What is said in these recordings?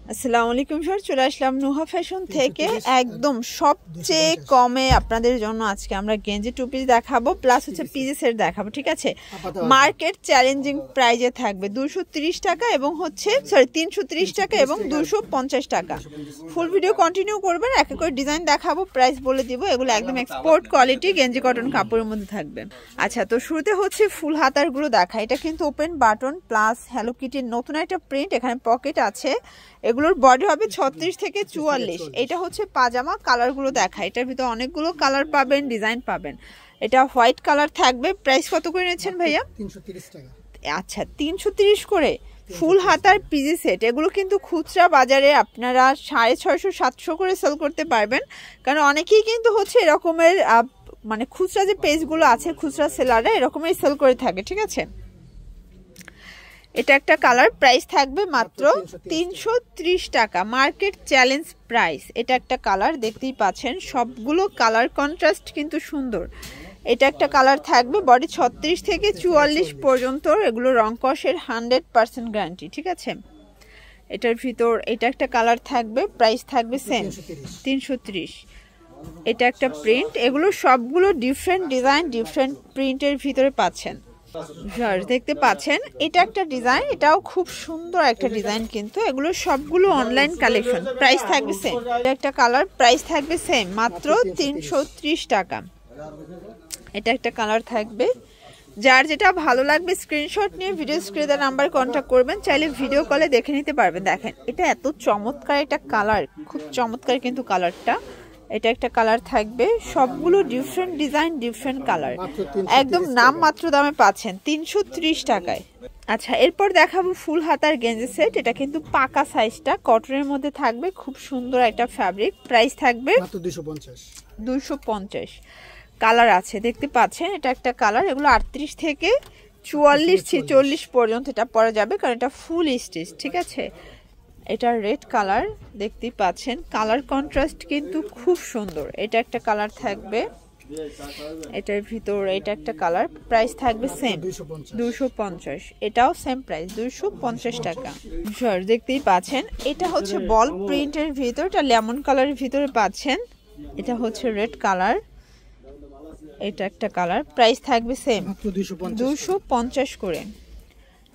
আসসালামু আলাইকুম স্যার, চলে আসলাম নুহা ফ্যাশন থেকে একদম সবচেয়ে কমে আপনাদের জন্য আজকে আমরা গেঞ্জি টু পিস দেখাবো, প্লাস হচ্ছে পিজি সেট দেখাবো। ঠিক আছে, মার্কেট চ্যালেঞ্জিং প্রাইজে থাকবে 230 টাকা এবং হচ্ছে 330 টাকা এবং 250 টাকা। ফুল ভিডিও কন্টিনিউ করবেন, এক এক করে ডিজাইন দেখাবো, প্রাইস বলে দিব। এগুলো একদম এক্সপোর্ট কোয়ালিটি গেঞ্জি কটন কাপড়ের মধ্যে থাকবে। আচ্ছা, তো শুরুতে হচ্ছে ফুল হাতারগুলো দেখা। এটা কিন্তু ওপেন বাটন প্লাস হ্যালো কিটির নতুন একটা প্রিন্ট, এখানে পকেট আছে। এগুলোর বডি হবে 36 থেকে 44। এটা হচ্ছে পাজামা। কালারগুলো দেখা, এটার ভিতরে অনেকগুলো কালার পাবেন, ডিজাইন পাবেন। এটা হোয়াইট কালার থাকবে। প্রাইস কত করে নিচ্ছেন ভাইয়া? 330 টাকা। আচ্ছা, 330 করে ফুল হাতার পিজি সেট। এগুলো কিন্তু খুচরা বাজারে আপনারা 650-700 করে সেল করতে পারবেন, কারণ অনেকেই কিন্তু হচ্ছে এরকমের মানে খুচরা যে পেজগুলো আছে, খুচরা সেলাররা এরকমই সেল করে থাকে। ঠিক আছে, এটা একটা কালার। প্রাইস থাকবে মাত্র 330 টাকা, মার্কেট চ্যালেঞ্জ প্রাইস। এটা একটা কালার, দেখতেই পাচ্ছেন সবগুলো কালার কন্ট্রাস্ট কিন্তু সুন্দর। এটা একটা কালার থাকবে, বডি 36 থেকে 44 পর্যন্ত। এগুলো রং কষের 100% গ্যারান্টি। ঠিক আছে, এটার ভিতর এটা একটা কালার থাকবে, প্রাইস থাকবে সেম 330। এটা একটা প্রিন্ট, এগুলো সবগুলো ডিফারেন্ট ডিজাইন, ডিফারেন্ট প্রিন্টের ভিতরে পাচ্ছেন। দেখতে পাচ্ছেন এটা একটা ডিজাইন, এটাও খুব সুন্দর একটা ডিজাইন, কিন্তু এগুলো সবগুলো অনলাইন কালেকশন। প্রাইস থাকবে সেম। এটা একটা কালার, প্রাইস থাকবে সেম মাত্র 330 টাকা। এটা একটা কালার থাকবে, যার যেটা ভালো লাগবে স্ক্রিনশট নিয়ে ভিডিও স্ক্রিনে নাম্বার কন্ট্যাক্ট করবেন, চাইলে ভিডিও কলে দেখে নিতে পারবেন। দেখেন এটা এত চমৎকার একটা কালার, খুব চমৎকার কিন্তু কালারটা। এটা একটা কালার থাকবে, সবগুলো ডিফারেন্ট ডিজাইন, ডিফারেন্ট কালার, একদম নাম মাত্র দামে পাচ্ছেন 330 টাকায়। আচ্ছা, এরপর দেখাবো ফুল হাতার গেঞ্জি সেট। এটা কিন্তু পাকা সাইজটা, কটনের মধ্যে থাকবে, খুব সুন্দর একটা ফ্যাব্রিক। প্রাইস থাকবে 250। কালার আছে দেখতে পাচ্ছেন, এটা একটা কালার। এগুলো 38 থেকে 44-46 পর্যন্ত এটা পরা যাবে, কারণ এটা ফুল স্টিচ। ঠিক আছে, এটা রেড কালার, দেখতেই পাচ্ছেন কালার কন্ট্রাস্ট কিন্তু খুব সুন্দর। এটা একটা কালার থাকবে, এটার ভিতর এটা একটা কালার। প্রাইস থাকবে সেম 250। এটাও সেম প্রাইস 250 টাকা। দেখতেই পাচ্ছেন এটা হচ্ছে বল প্রিন্টের ভিতর, এটা লেমন কালারের ভিতরে পাচ্ছেন। এটা হচ্ছে রেড কালার, এটা একটা কালার। প্রাইস থাকবে সেম 250 করে।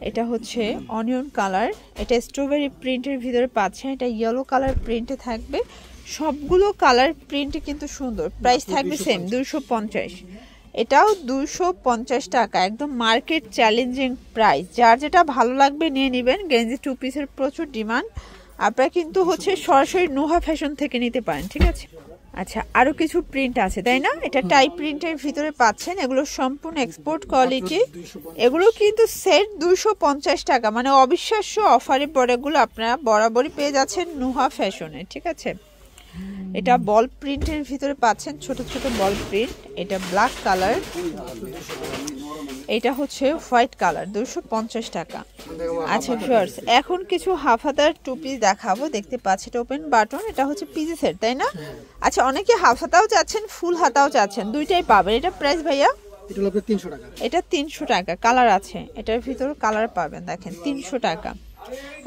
এটা হচ্ছে অনিয়ন কালার, এটা স্ট্রবেরি প্রিন্টের ভিতরে পাচ্ছেন। এটা ইয়েলো কালার প্রিন্টে থাকবে, সবগুলো কালার প্রিন্টে কিন্তু সুন্দর। প্রাইস থাকবে সেম 250। এটাও 250 টাকা, একদম মার্কেট চ্যালেঞ্জিং প্রাইস। যার যেটা ভালো লাগবে নিয়ে নেবেন। গেঞ্জি টু পিসের প্রচুর ডিমান্ড, আপনারা কিন্তু হচ্ছে সরাসরি নুহা ফ্যাশন থেকে নিতে পারেন। ঠিক আছে, আচ্ছা আরো কিছু প্রিন্ট আছে তাই না? এটা টাই প্রিন্টের ভিতরে পাচ্ছেন, এগুলো সম্পূর্ণ এক্সপোর্ট কোয়ালিটি। এগুলো কিন্তু সেট 250 টাকা, মানে অবিশ্বাস্য অফারে প্রোডাক্টগুলো আপনারা বরাবরই পেয়ে যাচ্ছেন নুহা ফ্যাশনে। ঠিক আছে, এটা বল প্রিন্টের ভিতরে পাচ্ছেন, ছোট ছোট বল প্রিন্ট। এটা ব্ল্যাক কালার, এটা হচ্ছে হোয়াইট কালার, 250 টাকা। আচ্ছা ভিউয়ার্স, এখন কিছু হাফ হাতার টু পিস দেখাবো। দেখতে পাচ্ছেন এটা ওপেন বাটন, এটা হচ্ছে পিজি সেট তাই না? আচ্ছা, অনেকে হাফ হাতাও চাচ্ছেন, ফুল হাতাও চাচ্ছেন, দুইটাই পাবেন। এটা প্রাইস ভাইয়া? এটা হলো 300 টাকা। এটা 300 টাকা। কালার আছে, এটার ভিতর কালার পাবেন, দেখেন 300 টাকা।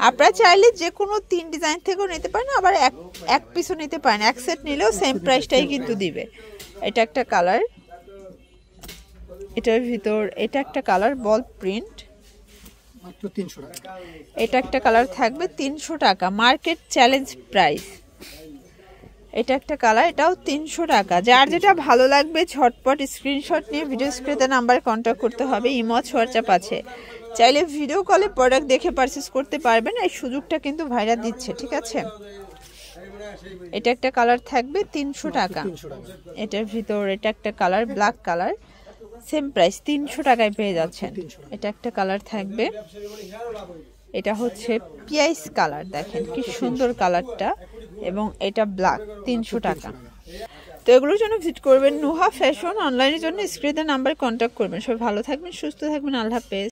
আপনারা চাইলে যে কোনো 3 ডিজাইন থেকেও নিতে পারেন, আবার এক পিসও নিতে পারেন। এক সেট নিলেও সেম প্রাইসটাই কিন্তু দিবে। এটা একটা কালার, এটার ভিতর এটা একটা কালার বল প্রিন্ট, মাত্র 300 টাকা। এটা একটা কালার থাকবে 300 টাকা, মার্কেট চ্যালেঞ্জ প্রাইস। এটা একটা কালার, এটাও 300 টাকা। যার যেটা ভালো লাগবে ঝটপট স্ক্রিনশট নিয়ে ভিডিও স্ক্রিনে নাম্বারে কন্ট্যাক্ট করতে হবে। ইমো হোয়াটসঅ্যাপ আছে, চাইলে ভিডিও কলে প্রোডাক্ট দেখে পারচেস করতে পারবেন। এই সুযোগটা কিন্তু ভাইরা দিচ্ছে। ঠিক আছে, এটা একটা কালার থাকবে 300 টাকা। এটার ভিতর এটা একটা colour black colour, same price 300 টাকায় পেয়ে যাচ্ছেন। এটা একটা কালার থাকবে, এটা হচ্ছে পিয়াইস কালার, দেখেন কি সুন্দর কালারটা, এবং এটা ব্ল্যাক, 300 টাকা। তো এগুলোর জন্য ভিজিট করবেন নুহা ফ্যাশন। অনলাইনের জন্য স্ক্রিনে নাম্বার কন্ট্যাক্ট করবেন। সবাই ভালো থাকবেন, সুস্থ থাকবেন, আল্লাহ হাফেজ।